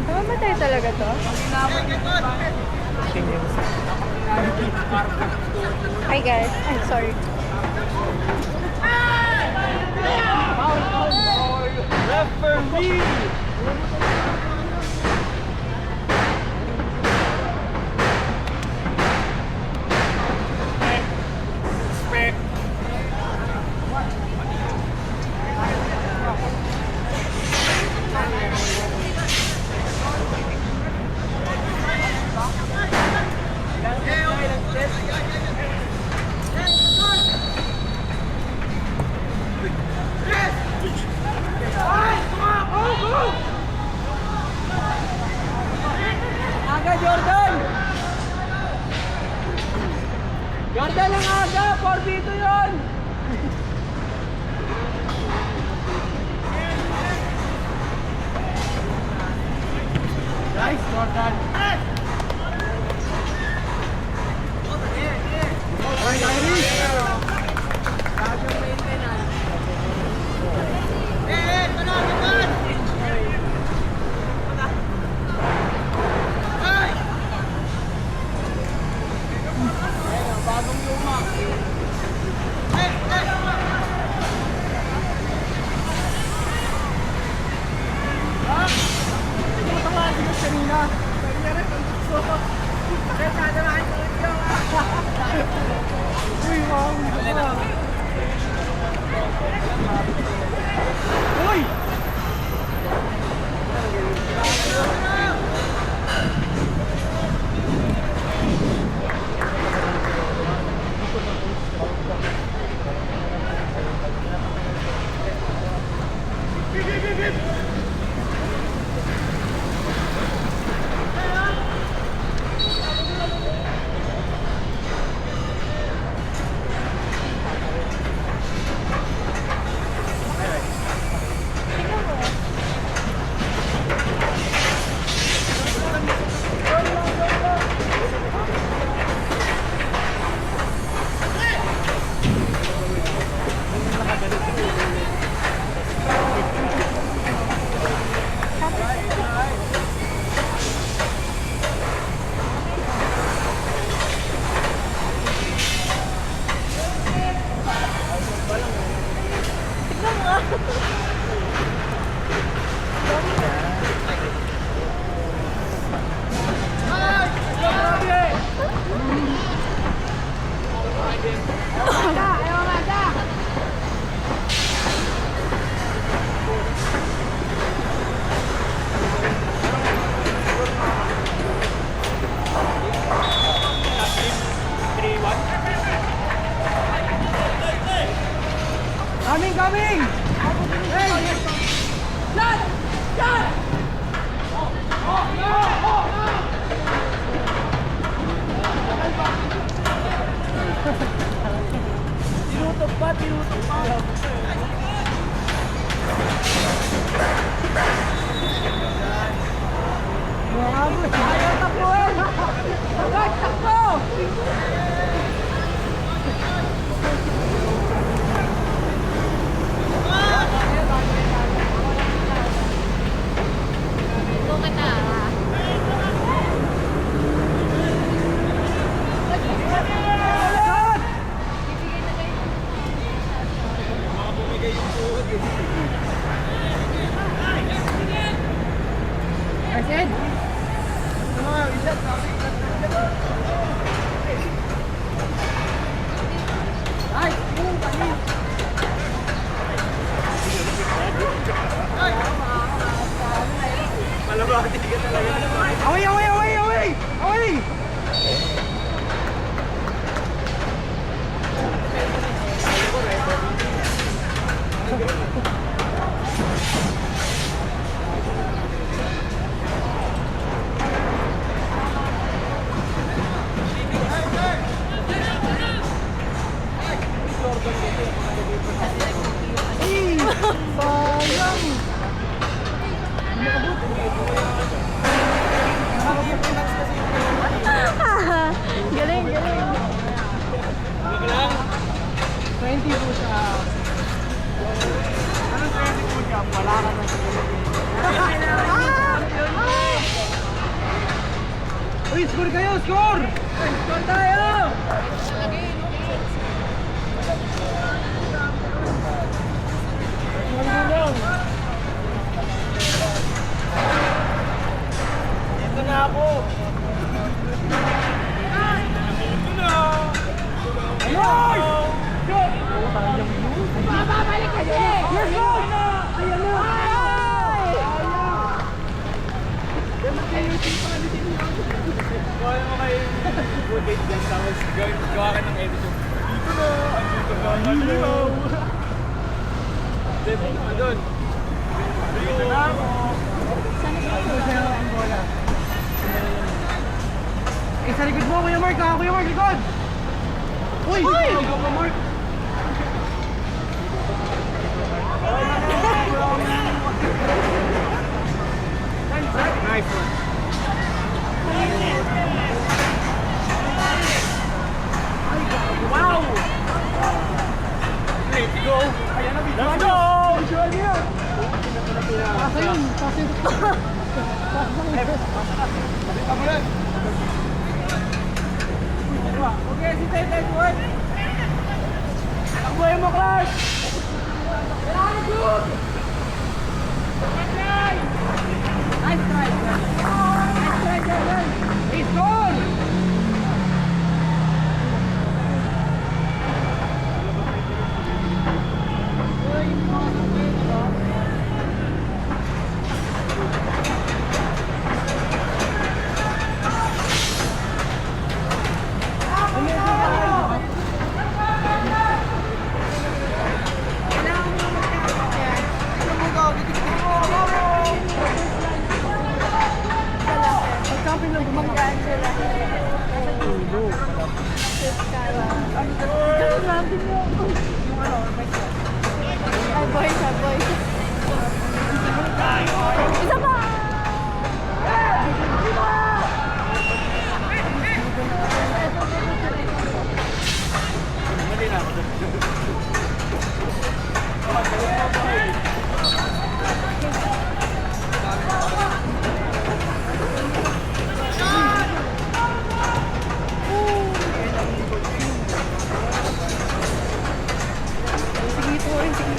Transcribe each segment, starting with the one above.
Mamatay talaga to? Hi guys, I'm sorry. Referee! Aga Jordan! Jordan ang aga! 4v2 yun! Nice Jordan! Alright, Iris! Bagong maintenance. Panagin! Bagong luma. Kanina. Uy, wow. Uy! Coming! Hey! Shot! Shot! Tinutok pa, tinutok pa. Ayaw takbuhin! Agad, takbo! Away, away, away, away! Away! Galing, galing. Score kayo! Score! Score tayo! Ito na ako! Ito na! Ayun! Babalik ka din! Yes, go! Ayan na! Kaya mo kayo rotate dyan tapos gawa ka ng edit yung dito na! Andito na! Malinaw! Dito na! Doon! Dito na ako! Ano sa'yo ang bola? Eh, sa likod mo, Kuya Mark! Ha? Kuya Mark, likod! Uy! Uy! Ikaw ka, Mark! Nice one! Wow! Let's go! Ayan na, let's go! Visual niya! Pasa yun! Pasa yun! Pasa mo yan! Okay, si Ted Edward! Ang buhay mo, Clark! Kailangan good! Nice try! Nice try, Jordan! He's gone! Pag-camping lang Bumanggaan sila. Ay, boys, ah, boys. Isa pa! Mali na ako. Sige, ito rin, sige.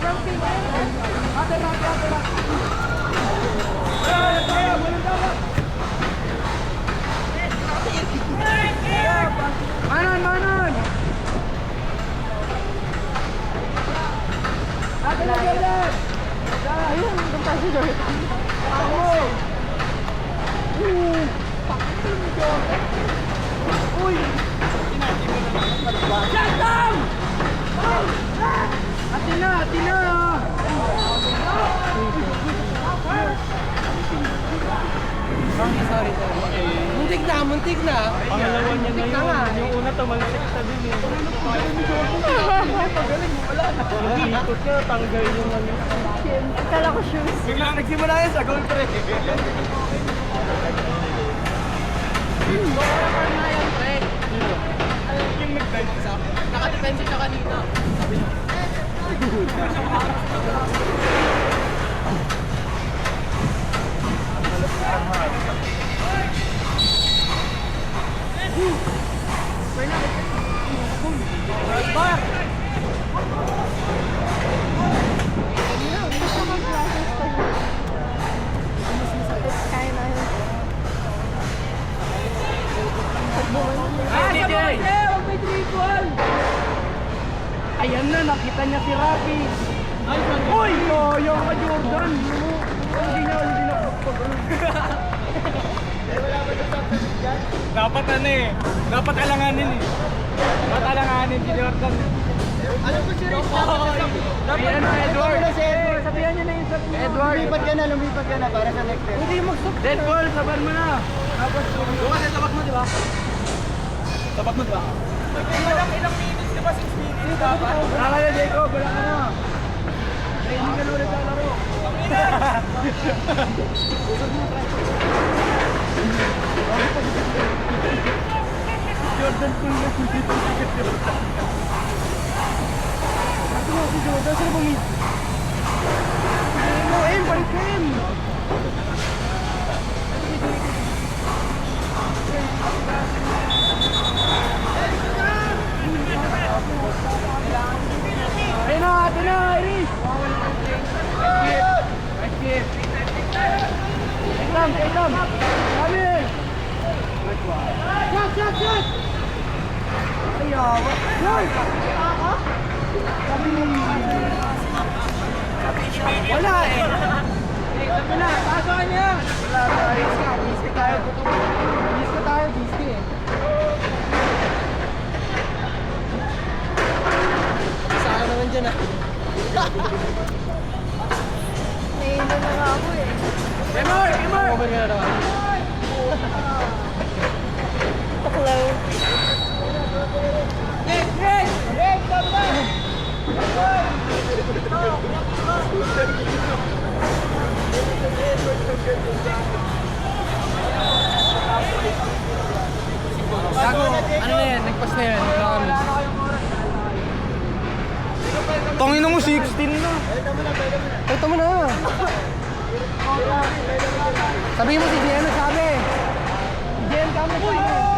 from Finland. Manon, manon! Ate na Jordan! Ayun, doon tayo si Jordan. Ako! Uy! Jandam! Atina! Atina! Sorry. Muntik na, muntik na. Pangalawa niya na Muntik na nga. yun. Yung una tumalsik sa din eh. Pagaling mo, wala na. Ikot ka, tanggal yung ano. Akala ko shoes. Biglang nagsimula yan sa goal pre. Yung nag-dive sa akin. Nakadepensa siya kanina. Gusto ko glasses ko. It's kinda... Huwag may triple! Ayan na, nakita niya si Rafi. Uy! Yung ka Jordan! Hindi na Dapat ano eh. Dapat alanganin eh. Dapat alanganin si Jordan. Ano ko si Rich? Dapat ano, Edward? Sabihan niya na yung sabi mo. Edward! Lumipat ka na para sa next step. Hindi mag-stop. Dead ball, saban mo na. Dapat doon ka tabak mo, di ba? Tabak mo, di ba? Ilang minutes, di ba? 6 minutes dapat? Wala ka na, Jacob. Wala ka na. Training ka na ulit sa laro. Jordan kung nagpipito si Jordan. Ano si Jordan? Saan bang hit? Mo, aim! Balik ka aim! Ayun na! Ito na! Iris! Nice kick! Ekram! Ekram! Kamil! Shot! Shot! Shot! Ayaw! Shot! Wala eh! Wala! Pasokan niya! Wala! Diski tayo! Diski tayo! Diski eh! Saan naman dyan ah? Naiinom na nga ako eh. Gamer! Gamer! Over nga naman. Tuklaw. Yes! Yes! Yes! Gago, ano na yan? Nagpas na yan. Promise. Tangin na mo, 16 na. Ito mo na. Sabihin mo si JM nagsabi. Si JM kami nagsabi.